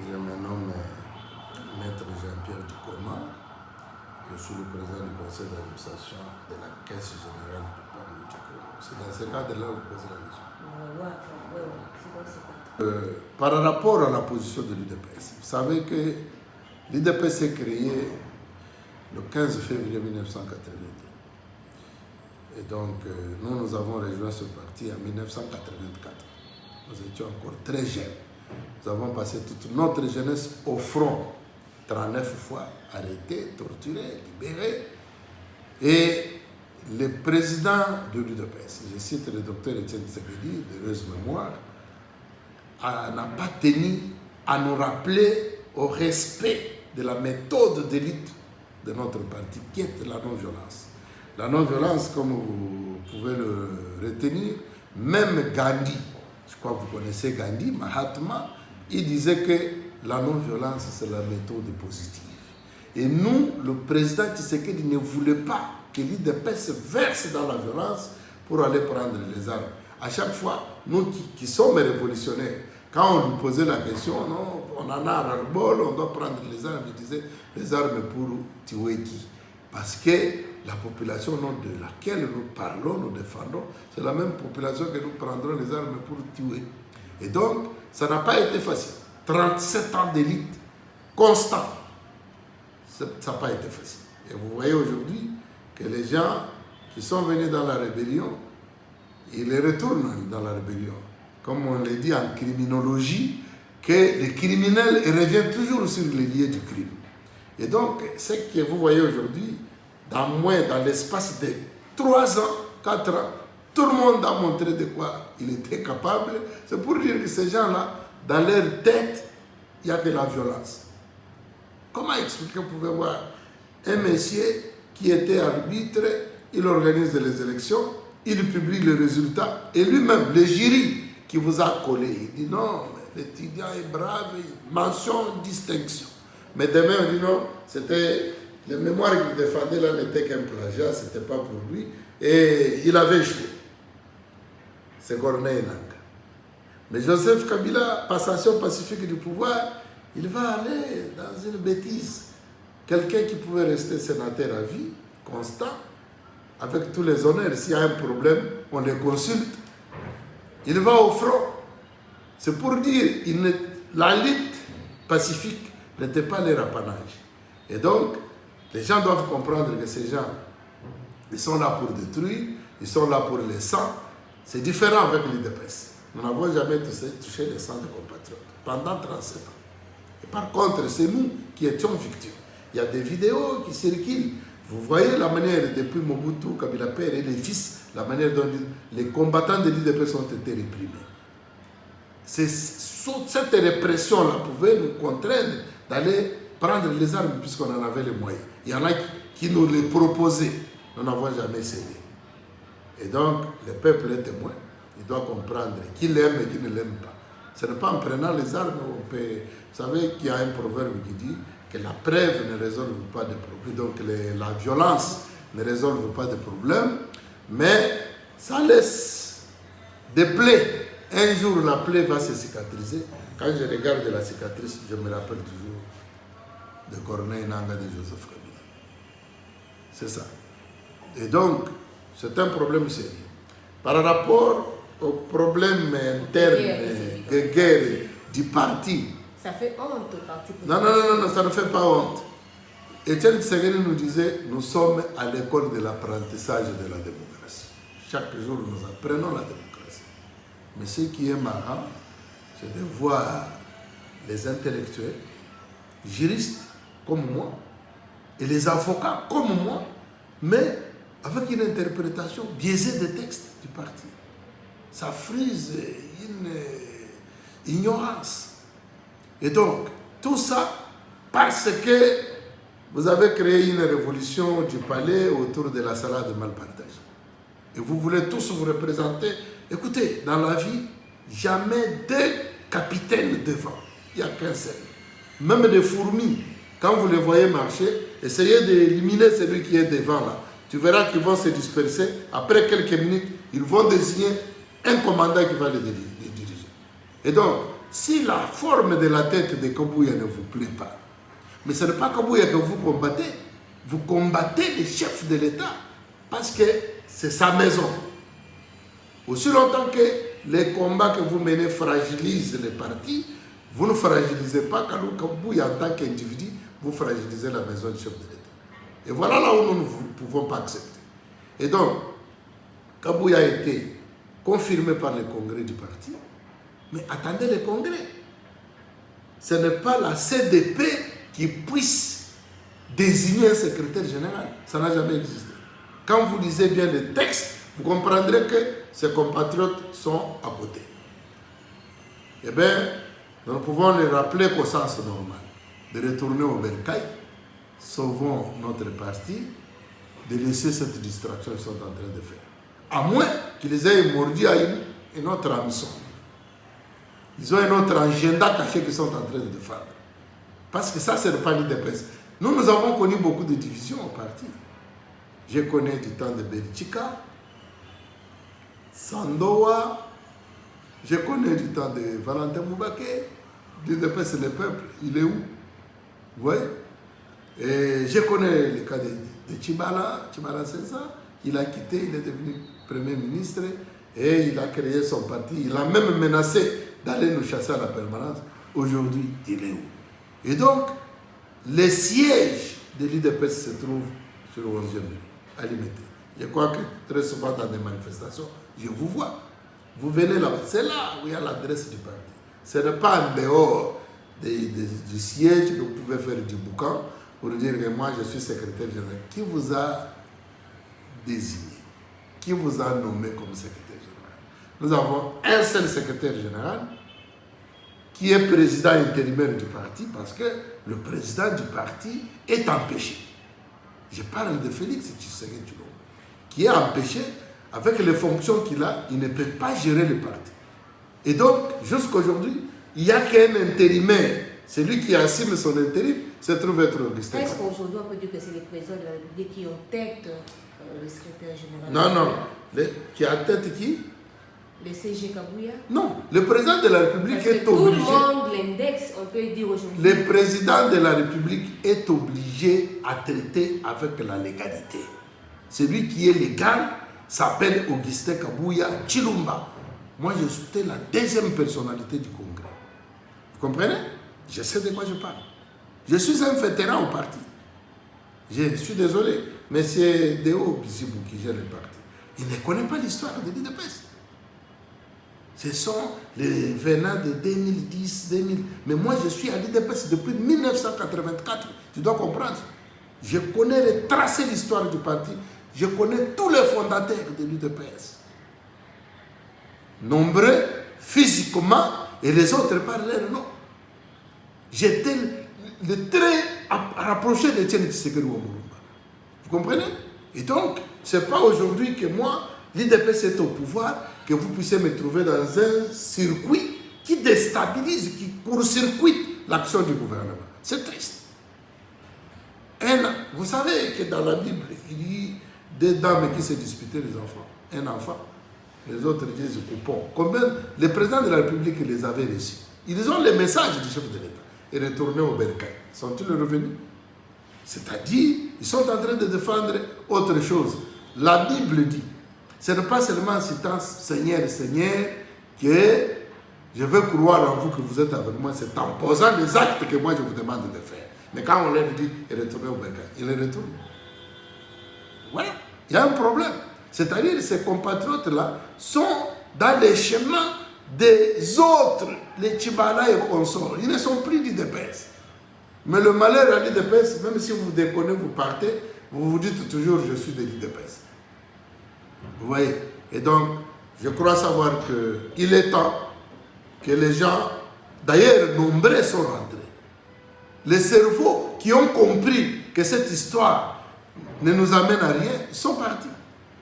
Je me nomme Maître Jean-Pierre Dikoma. Je suis le président du conseil d'administration de la Caisse générale du Parlement du Congo. C'est dans ce cadre-là que vous posez la question. Par rapport à la position de l'UDPS, vous savez que l'UDPS s'est créé le 15 février 1982. Et donc, nous avons rejoint ce parti en 1984. Nous étions encore très jeunes. Nous avons passé toute notre jeunesse au front, 39 fois arrêtés, torturés, libérés. Et le président de l'UDPS, je cite le docteur Étienne Tshisekedi, d'heureuse mémoire, n'a pas tenu à nous rappeler au respect de la méthode d'élite de notre parti, qui est la non-violence. La non-violence, comme vous pouvez le retenir, même Gandhi, je crois que vous connaissez Gandhi, Mahatma, il disait que la non-violence, c'est la méthode positive. Et nous, le président Tshisekedi ne voulait pas que l'UDPS se verse dans la violence pour aller prendre les armes. À chaque fois, nous qui sommes révolutionnaires, quand on lui posait la question, non, on en a ras-le-bol, on doit prendre les armes, il disait les armes pour tuer qui? Parce que la population de laquelle nous parlons, nous défendons, c'est la même population que nous prendrons les armes pour tuer. Et donc, ça n'a pas été facile. 37 ans d'élite constant, ça n'a pas été facile. Et vous voyez aujourd'hui que les gens qui sont venus dans la rébellion, ils les retournent dans la rébellion. Comme on le dit en criminologie, que les criminels reviennent toujours sur les lieux du crime. Et donc, ce que vous voyez aujourd'hui, dans l'espace de 3 ans, 4 ans, tout le monde a montré de quoi il était capable. C'est pour dire que ces gens-là, dans leur tête, il y a de la violence. Comment expliquer, vous pouvez voir, un monsieur qui était arbitre, il organise les élections, il publie les résultats, et lui-même, le jury qui vous a collé, il dit non, l'étudiant est brave, mention, distinction. Mais demain, on dit non, c'était le mémoire qu'il défendait là n'était qu'un plagiat, ce n'était pas pour lui, et il avait échoué. C'est Corneille Nangaa. Mais Joseph Kabila, passation pacifique du pouvoir, il va aller dans une bêtise. Quelqu'un qui pouvait rester sénateur à vie, constant, avec tous les honneurs, s'il y a un problème, on les consulte. Il va au front. C'est pour dire, la lutte pacifique n'était pas leur apanage. Et donc, les gens doivent comprendre que ces gens, ils sont là pour détruire, ils sont là pour les sangs. C'est différent avec l'UDPS. Nous n'avons jamais touché les sangs de compatriotes pendant 37 ans. Et par contre, c'est nous qui étions victimes. Il y a des vidéos qui circulent. Vous voyez la manière, depuis Mobutu, Kabila père et les fils, la manière dont les combattants de l'UDPS ont été réprimés. Cette répression-là pouvait nous contraindre d'aller prendre les armes puisqu'on en avait les moyens. Il y en a qui nous les proposaient. Nous n'avons jamais cédé. Et donc, le peuple est témoin. Il doit comprendre qui l'aime et qui ne l'aime pas. Ce n'est pas en prenant les armes qu'on peut... Vous savez qu'il y a un proverbe qui dit que la preuve ne résolve pas de problèmes. Donc, la violence ne résolve pas de problèmes, mais ça laisse des plaies. Un jour, la plaie va se cicatriser. Quand je regarde la cicatrice, je me rappelle toujours de Corneille Nangaa, de Joseph Kabila. C'est ça. Et donc, c'est un problème sérieux. Par rapport au problème interne de guerre du parti. Ça fait honte au parti. Non, ça ne fait pas honte. Étienne Tshisekedi nous disait, nous sommes à l'école de l'apprentissage de la démocratie. Chaque jour, nous apprenons la démocratie. Mais ce qui est marrant, c'est de voir les intellectuels, juristes comme moi, et les avocats comme moi, mais avec une interprétation biaisée des textes du parti. Ça frise une ignorance. Et donc, tout ça parce que vous avez créé une révolution du palais autour de la salade mal partagée. Et vous voulez tous vous représenter. Écoutez, dans la vie, jamais 2 capitaines devant. Il n'y a qu'un seul. Même des fourmis, quand vous les voyez marcher, essayez d'éliminer celui qui est devant là. Tu verras qu'ils vont se disperser. Après quelques minutes, ils vont désigner un commandant qui va les diriger. Et donc, si la forme de la tête de Kabouya ne vous plaît pas, mais ce n'est pas Kabouya que vous combattez les chefs de l'État, parce que c'est sa maison. Aussi longtemps que les combats que vous menez fragilisent les partis, vous ne fragilisez pas Kabouya en tant qu'individu, vous fragilisez la maison du chef de l'État. Et voilà là où nous ne pouvons pas accepter. Et donc, Kabouya a été confirmé par le congrès du parti, mais attendez le congrès. Ce n'est pas la CDP qui puisse désigner un secrétaire général. Ça n'a jamais existé. Quand vous lisez bien le texte, vous comprendrez que ses compatriotes sont à côté. Eh bien, nous pouvons les rappeler qu'au sens normal, de retourner au bercail, sauvons notre parti, de laisser cette distraction qu'ils sont en train de faire. À moins qu'ils aient mordu à une autre hameçon. Ils ont un autre agenda caché qu'ils sont en train de défendre. Parce que ça, ce n'est pas l'IDPS. Nous avons connu beaucoup de divisions au parti. Je connais du temps de Berichika, Sandowa, je connais du temps de Valentin Moubake. L'IDPS, c'est le peuple. Il est où? Vous voyez? Et je connais le cas de Tchibala Sensa. Il a quitté, il est devenu Premier ministre et il a créé son parti. Il a même menacé d'aller nous chasser à la permanence. Aujourd'hui, il est où? Et donc, les sièges de l'IDPS se trouvent sur le 11e rue, à Limité. Je crois que très souvent dans des manifestations, je vous vois. Vous venez là-bas, c'est là où il y a l'adresse du parti. Ce n'est pas en dehors du siège que vous pouvez faire du boucan pour dire que moi je suis secrétaire général. Qui vous a désigné? Qui vous a nommé comme secrétaire général? Nous avons un seul secrétaire général qui est président intérimaire du parti parce que le président du parti est empêché. Je parle de Félix Tshisekedi Tshilombo, qui est empêché avec les fonctions qu'il a, il ne peut pas gérer le parti. Et donc, jusqu'à aujourd'hui, il n'y a qu'un intérimaire. Celui qui assume son intérim se trouve être Augustin. Est-ce qu'aujourd'hui, on peut dire que c'est les présidents de la République qui ont tête le secrétaire général? Non. Qui a tête qui? Le CG Kabouya? Non. Le président de la République est obligé. Tout le monde l'index, on peut dire aujourd'hui. Le président de la République est obligé à traiter avec la légalité. Celui qui est légal s'appelle Augustin Kabouya Tshilombo. Moi, je suis la deuxième personnalité du Congrès. Vous comprenez? Je sais de quoi je parle. Je suis un vétéran au parti. Je suis désolé, mais c'est Deo Bizibou qui gère le parti. Il ne connaît pas l'histoire de l'IDPS. Ce sont les venants de 2010, 2000. Mais moi, je suis à l'IDPS depuis 1984. Tu dois comprendre. Je connais tracer l'histoire du parti. Je connais tous les fondateurs de l'UDPS. Nombreux, physiquement, et les autres par leur nom. J'étais très rapproché de Tiens Tshisekedi Wamulumba. Vous comprenez? Et donc, ce n'est pas aujourd'hui que moi, l'IDPS est au pouvoir, que vous puissiez me trouver dans un circuit qui déstabilise, qui court-circuite l'action du gouvernement. C'est triste. Vous savez que dans la Bible, il y a des dames qui se disputaient les enfants. Un enfant, les autres disent coupons. Combien le président de la République les avait reçus? Ils ont les messages du chef de l'État et retournés au bercail. Sont-ils revenus? C'est-à-dire, ils sont en train de défendre autre chose. La Bible dit, ce n'est pas seulement en citant Seigneur, Seigneur, que je veux croire en vous que vous êtes avec moi, c'est en posant les actes que moi je vous demande de faire. Mais quand on leur dit, retournez au bercail, ils les retournent. Voilà, il y a un problème. C'est-à-dire que ces compatriotes-là sont dans les chemins des autres, les Tchibala et consorts. Ils ne sont plus d'IDPS. Mais le malheur à l'IDPS, même si vous déconnez, vous partez, vous vous dites toujours je suis de l'IDPS. Vous voyez? Et donc, je crois savoir qu'il est temps que les gens, d'ailleurs nombreux sont rentrés. Les cerveaux qui ont compris que cette histoire ne nous amène à rien, ils sont partis.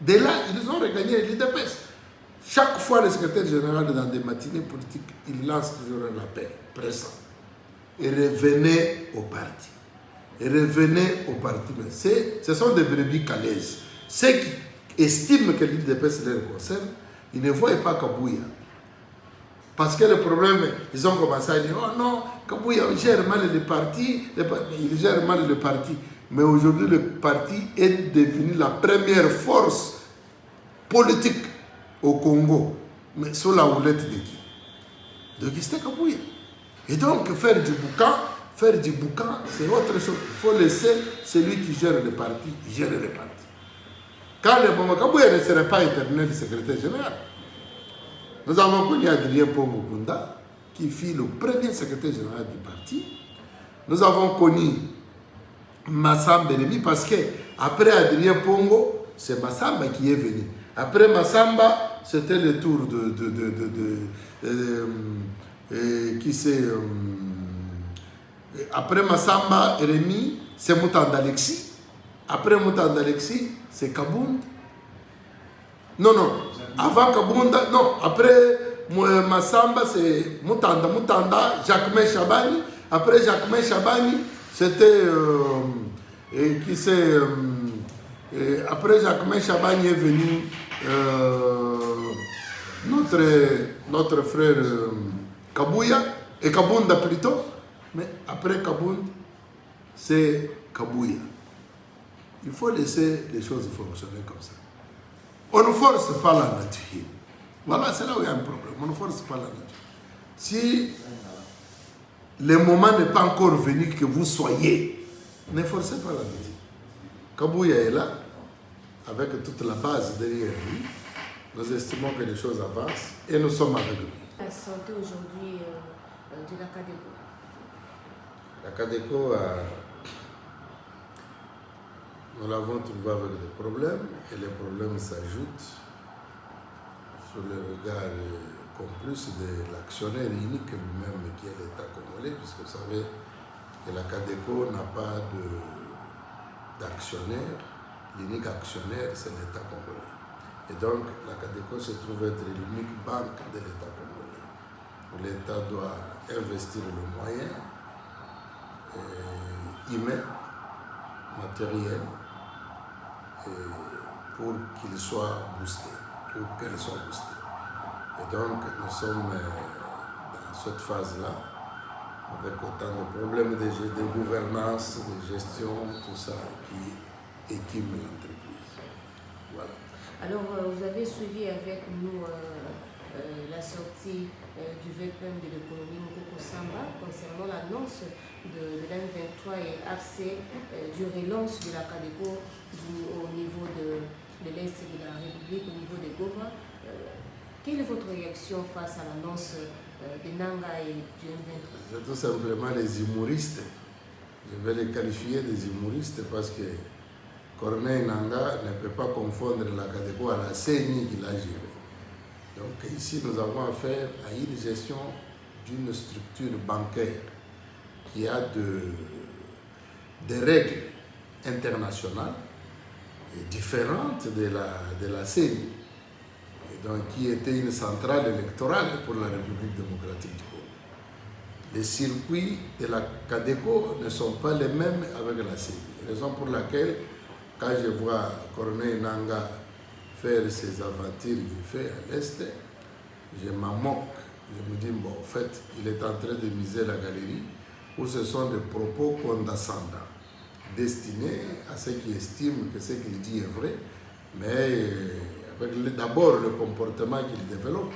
Dès là, ils ont regagné l'IDPS. Chaque fois, le secrétaire général, dans des matinées politiques, il lance toujours un appel pressant. Et revenez au parti. Et revenez au parti. Mais ce sont des brebis calaises. Ceux qui estiment que l'IDPS les concerne, ils ne voient pas Kabouya. Parce que le problème, ils ont commencé à dire, oh non, Kabouya gère mal le parti, il gère mal le parti. Mais aujourd'hui, le parti est devenu la première force politique au Congo, mais sous la houlette de qui? De Gisté Kabouya. Et donc, faire du boucan, c'est autre chose. Il faut laisser celui qui gère le parti gérer le parti. Quand le Boma Kabouya ne serait pas éternel secrétaire général. Nous avons connu Adrien Pombo Kunda, qui fut le premier secrétaire général du parti. Nous avons connu Massamba Rémi, parce qu'après Adrien Pongo, c'est Massamba qui est venu. Après Massamba, c'était le tour après Massamba Rémi, c'est Moutanda Alexis. Après Moutanda Alexis, c'est Kabound. Non, avant Kabounda, non, après Massamba, c'est Moutanda, Jacquemin Chabani. Après Jacquemin Chabani, c'était après Jacquemin Chabani est venu notre frère Kabouya, et Kabounda plutôt, mais après Kabounda, c'est Kabouya. Il faut laisser les choses fonctionner comme ça. On ne force pas la nature. Voilà, c'est là où il y a un problème. On ne force pas la nature. Si le moment n'est pas encore venu que vous soyez, ne forcez pas la nature. Kabouya est là, avec toute la base derrière lui. Nous estimons que les choses avancent et nous sommes avec lui. La santé aujourd'hui de la CADECO. La CADECO nous l'avons trouvé avec des problèmes et les problèmes s'ajoutent sur le regard complice de l'actionnaire unique lui-même qui est l'État congolais, puisque vous savez que la CADECO n'a pas d'actionnaire, l'unique actionnaire c'est l'État congolais. Et donc la CADECO se trouve être l'unique banque de l'État congolais. L'État doit investir le moyen humain, matériel, pour qu'il soit boosté, pour qu'elle soit boostée. Et donc, nous sommes dans cette phase-là, avec autant de problèmes de gouvernance, de gestion, tout ça qui écume l'entreprise. Voilà. Alors, vous avez suivi avec nous la sortie du VPM de l'économie Mokoko Samba concernant l'annonce de l'M23 et AFC du relance de la CADECO au niveau de l'Est de la République, au niveau de Goma. Quelle est votre réaction face à l'annonce de Nanga et du M23? C'est tout simplement les humoristes. Je vais les qualifier des humoristes parce que Corneille Nanga ne peut pas confondre la CADECO à la CENI qu'il a gérée. Donc ici, nous avons affaire à une gestion d'une structure bancaire qui a des règles internationales différentes de la CENI, et donc qui était une centrale électorale pour la République démocratique du Congo. Les circuits de la CADECO ne sont pas les mêmes avec la CENI, raison pour laquelle, quand je vois Corneille Nanga faire ses aventures qu'il fait à l'Est, je m'en moque. Je me dis, bon, en fait, il est en train de miser la galerie où ce sont des propos condescendants, destinés à ceux qui estiment que ce qu'il dit est vrai, mais avec d'abord le comportement qu'il développe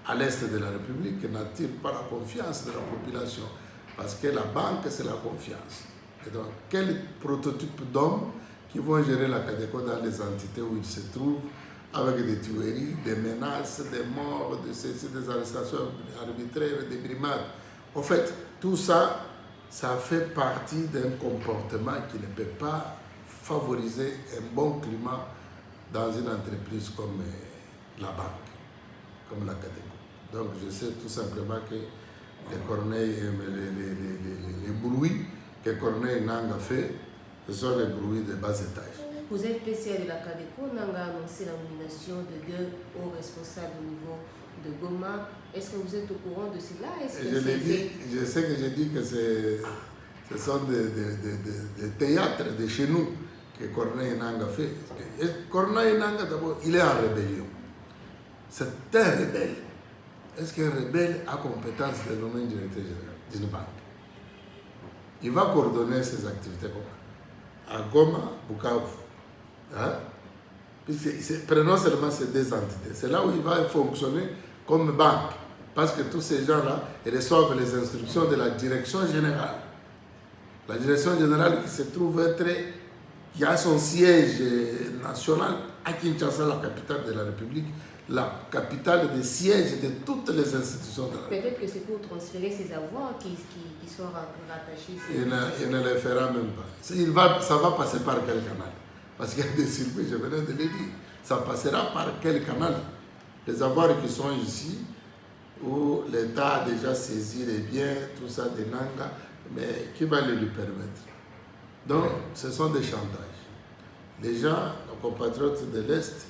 à l'Est de la République n'attire pas la confiance de la population, parce que la banque, c'est la confiance. Et donc, quel prototype d'hommes qui vont gérer la CADECO dans les entités où ils se trouvent, avec des tueries, des menaces, des morts, des arrestations arbitraires, des brimades. En fait, tout ça, ça fait partie d'un comportement qui ne peut pas favoriser un bon climat dans une entreprise comme la banque, comme la CADECO. Donc je sais tout simplement que les Corneille, les bruits que Corneille Nanga fait, ce sont les bruits de bas étage. Vous êtes PCA de la CADECO, Nanga a annoncé la nomination de 2 hauts responsables au niveau de Goma. Est-ce que vous êtes au courant de cela? Je sais que j'ai dit que ce sont des théâtres de chez nous que Corneille Nanga fait. Et Corneille Nanga, d'abord, il est en rébellion. C'est un rebelle. est-ce qu'un rebelle a compétence de nommer un directeur général d'une banque? Il va coordonner ses activités comment? À Goma, Bukavu. Hein? Prenons seulement ces deux entités. C'est là où il va fonctionner comme banque. Parce que tous ces gens-là reçoivent les instructions de la direction générale. La direction générale qui se trouve être, qui a son siège national à Kinshasa, la capitale de la République, la capitale des sièges de toutes les institutions de la République. Peut-être que c'est pour transférer ses avoirs qui sont rattachés. Il ne le fera même pas. Ça va passer par quel canal? Parce qu'il y a des circuits, je venais de le dire. Ça passera par quel canal? Les avoirs qui sont ici, où l'État a déjà saisi les biens, tout ça de Nanga, mais qui va le lui permettre? Donc, ce sont des chantages. Les gens, nos compatriotes de l'Est,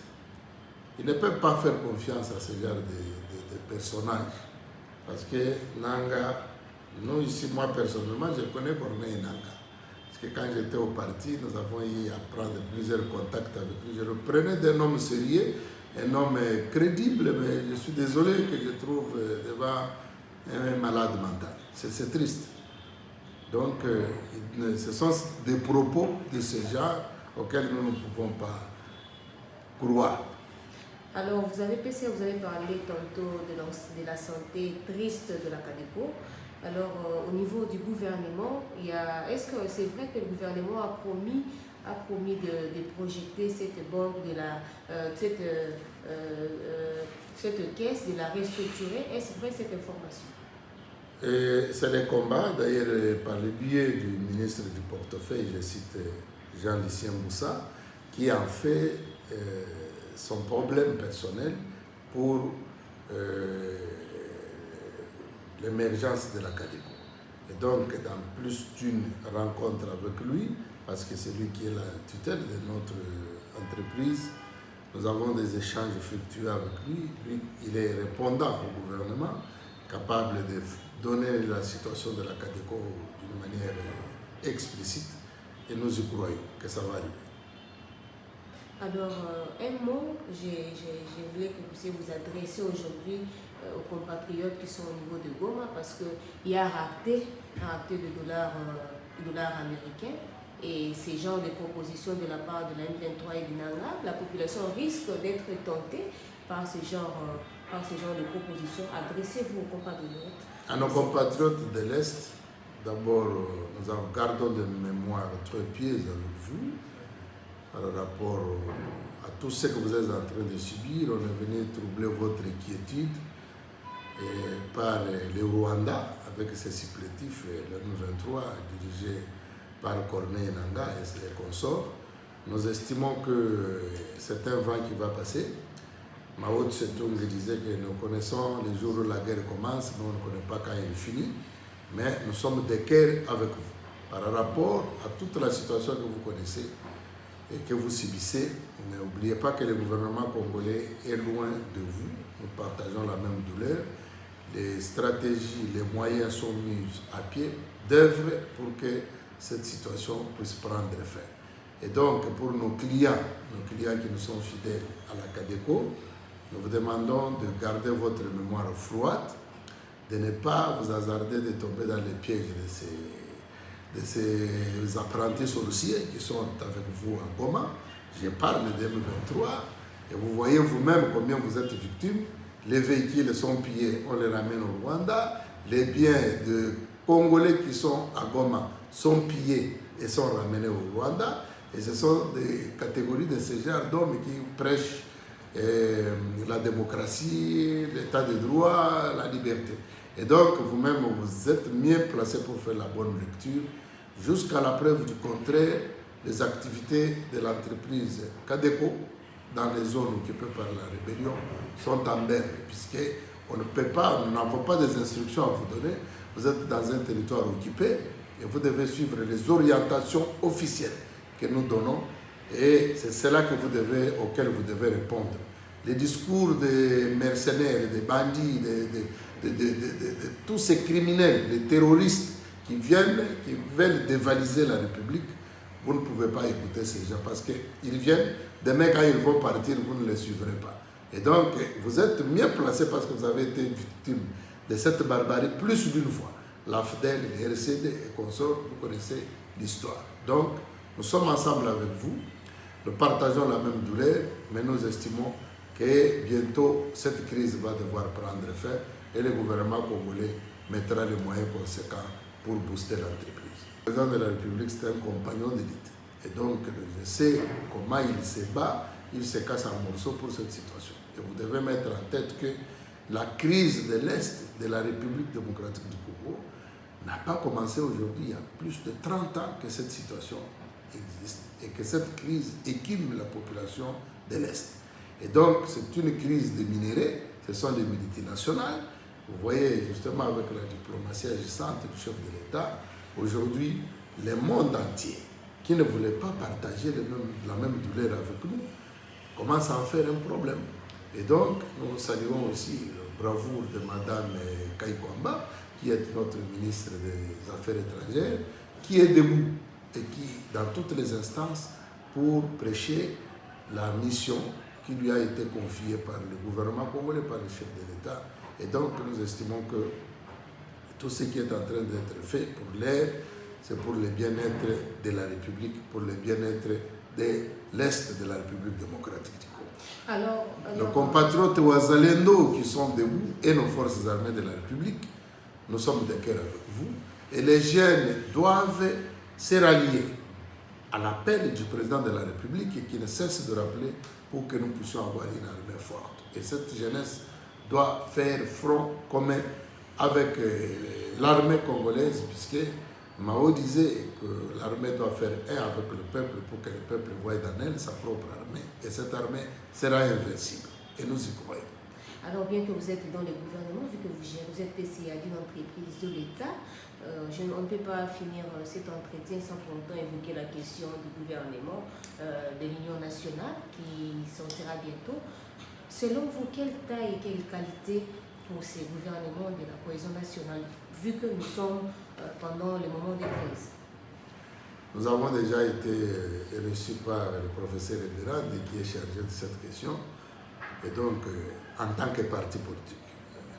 ils ne peuvent pas faire confiance à ce genre de personnages. Parce que Nanga, nous ici, moi personnellement, je connais Corneille Nanga. Parce que quand j'étais au parti, nous avons eu à prendre plusieurs contacts avec lui. Je le prenais d'un homme sérieux, un homme crédible, mais je suis désolé que je trouve devant un malade mental. C'est triste. Donc, ce sont des propos de ce genre auxquels nous ne pouvons pas croire. Alors, vous avez parlé tantôt de la santé triste de la CADECO. Alors, au niveau du gouvernement, est-ce que c'est vrai que le gouvernement a promis de projeter cette banque, cette caisse, de la restructurer? Est-ce vrai cette information? C'est le combat, d'ailleurs, par le biais du ministre du portefeuille, je cite Jean-Lucien Moussa, qui a fait son problème personnel pour l'émergence de la CADECO. Et donc, dans plus d'une rencontre avec lui, parce que c'est lui qui est la tutelle de notre entreprise, nous avons des échanges fructueux avec lui. Lui, il est répondant au gouvernement, capable de donner la situation de la CADECO d'une manière explicite, et nous y croyons que ça va arriver. Alors, un mot, je voulais que vous puissiez vous adresser aujourd'hui aux compatriotes qui sont au niveau de Goma, parce qu'il y a un rareté de dollars américains, et ces genres de propositions de la part de la M23 et du Nanga, la population risque d'être tentée par ce genre de propositions. Adressez-vous aux compatriotes. À nos compatriotes de l'Est, d'abord, nous gardons de mémoire très pieuses avec vous par rapport à tout ce que vous êtes en train de subir. On est venu troubler votre inquiétude par le Rwanda avec ses supplétifs, le M23 dirigé par Corneille Nanga et ses consorts. Nous estimons que c'est un vent qui va passer. Mao Tse-tung disait que nous connaissons les jours où la guerre commence, mais on ne connaît pas quand elle finit. Mais nous sommes de cœur avec vous. Par rapport à toute la situation que vous connaissez et que vous subissez, n'oubliez pas que le gouvernement congolais est loin de vous. Nous partageons la même douleur. Les stratégies, les moyens sont mis à pied d'œuvre pour que cette situation puisse prendre fin. Et donc, pour nos clients qui nous sont fidèles à la CADECO, nous vous demandons de garder votre mémoire froide, de ne pas vous hasarder de tomber dans les pièges de ces apprentis sorciers qui sont avec vous à Goma. Je parle de M23 et vous voyez vous-même combien vous êtes victimes. Les véhicules sont pillés, on les ramène au Rwanda. Les biens de Congolais qui sont à Goma sont pillés et sont ramenés au Rwanda. Et ce sont des catégories de ce genre d'hommes qui prêchent la démocratie, l'état de droit, la liberté. Et donc, vous-même, vous êtes mieux placé pour faire la bonne lecture. Jusqu'à la preuve du contraire, les activités de l'entreprise CADECO dans les zones occupées par la rébellion sont en berne, puisqu'on ne peut pas, nous n'avons pas des instructions à vous donner. Vous êtes dans un territoire occupé et vous devez suivre les orientations officielles que nous donnons, et c'est cela auquel vous devez répondre. Les discours des mercenaires, des bandits, de tous ces criminels, les terroristes qui veulent dévaliser la République, vous ne pouvez pas écouter ces gens parce qu'ils viennent, demain quand ils vont partir, vous ne les suivrez pas. Et donc, vous êtes mieux placé parce que vous avez été victime de cette barbarie plus d'une fois. L'AFDEL, les RCD et consorts, vous connaissez l'histoire. Donc, nous sommes ensemble avec vous, nous partageons la même douleur, mais nous estimons que bientôt, cette crise va devoir prendre fin et le gouvernement congolais mettra les moyens conséquents pour booster l'entreprise. Le président de la République, c'est un compagnon d'élite. Et donc, je sais comment il se bat, il se casse en morceaux pour cette situation. Et vous devez mettre en tête que la crise de l'Est de la République démocratique du Congo n'a pas commencé aujourd'hui. Il y a plus de 30 ans que cette situation existe et que cette crise écume la population de l'Est. Et donc, c'est une crise de minéraux, ce sont des multinationales. Vous voyez, justement, avec la diplomatie agissante du chef de l'État, aujourd'hui, le monde entier, qui ne voulait pas partager la même douleur avec nous, commence à en faire un problème. Et donc, nous saluons aussi la bravoure de Mme Kaikwamba, qui est notre ministre des Affaires étrangères, qui est debout et qui, dans toutes les instances, pour prêcher la mission qui lui a été confiée par le gouvernement congolais, par le chef de l'État. Et donc, nous estimons que tout ce qui est en train d'être fait pour l'air, c'est pour le bien-être de la République, pour le bien-être de l'Est de la République démocratique du Congo. Nos compatriotes Ouazalendo qui sont debout et nos forces armées de la République, nous sommes de cœur avec vous. Et les jeunes doivent se rallier à l'appel du président de la République et qui ne cesse de rappeler pour que nous puissions avoir une armée forte. Et cette jeunesse doit faire front commun avec l'armée congolaise, puisque Mao disait que l'armée doit faire un avec le peuple pour que le peuple voie dans elle sa propre armée. Et cette armée sera invincible. Et nous y croyons. Alors, bien que vous êtes dans le gouvernement, vu que vous êtes PCA d'une entreprise de l'État, on ne peut pas finir cet entretien sans pour autant évoquer la question du gouvernement de l'Union nationale qui sortira bientôt. Selon vous, quelle taille et quelle qualité pour ces gouvernements de la cohésion nationale, vu que nous sommes pendant le moment de crise? Nous avons déjà été reçus par le professeur Eberand qui est chargé de cette question. Et donc, en tant que parti politique,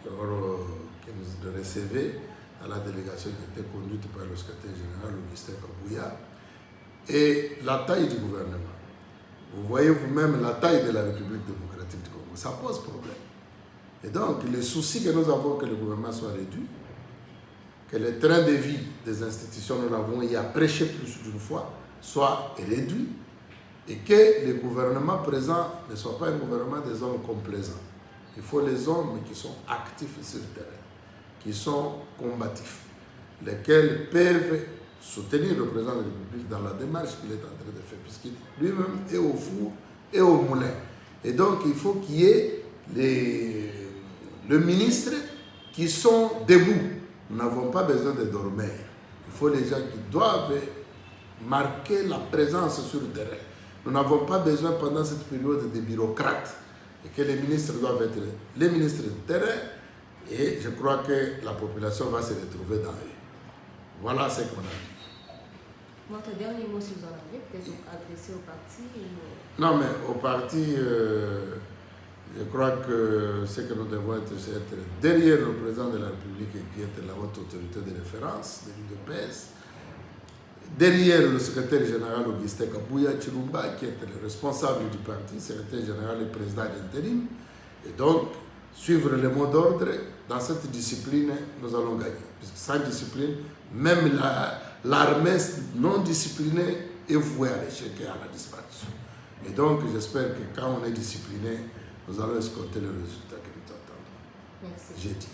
alors que nous le recevait à la délégation qui était conduite par le secrétaire général Augustin Kabouya, et la taille du gouvernement. Vous voyez vous-même la taille de la République démocratique du Congo. Ça pose problème. Et donc, le souci que nous avons que le gouvernement soit réduit, que le train de vie des institutions, nous l'avons y a prêché plus d'une fois, soit réduit, et que le gouvernement présent ne soit pas un gouvernement des hommes complaisants. Il faut les hommes qui sont actifs sur le terrain, qui sont combatifs, lesquels peuvent soutenir le président de la République dans la démarche qu'il est en train de faire, puisqu'il lui-même est au four et au moulin. Et donc, il faut qu'il y ait les ministres qui sont debout. Nous n'avons pas besoin de dormir. Il faut les gens qui doivent marquer la présence sur le terrain. Nous n'avons pas besoin pendant cette période de bureaucrates et que les ministres doivent être les ministres du terrain et je crois que la population va se retrouver dans eux. Voilà ce qu'on a dit. Votre dernier mot, si vous en avez, peut-être adressé au parti Non, mais au parti, je crois que ce que nous devons être, c'est être derrière le président de la République qui est la haute autorité de référence de l'UDPS, derrière le secrétaire général Augustin Kabouya Chilumba, qui est le responsable du parti, secrétaire général et président d'intérim, et donc suivre les mots d'ordre. Dans cette discipline, nous allons gagner. Puisque sans discipline, même l'armée non disciplinée est vouée à l'échec et à la disparition. Et donc, j'espère que quand on est discipliné, nous allons escompter le résultat que nous attendons. Merci. J'ai dit.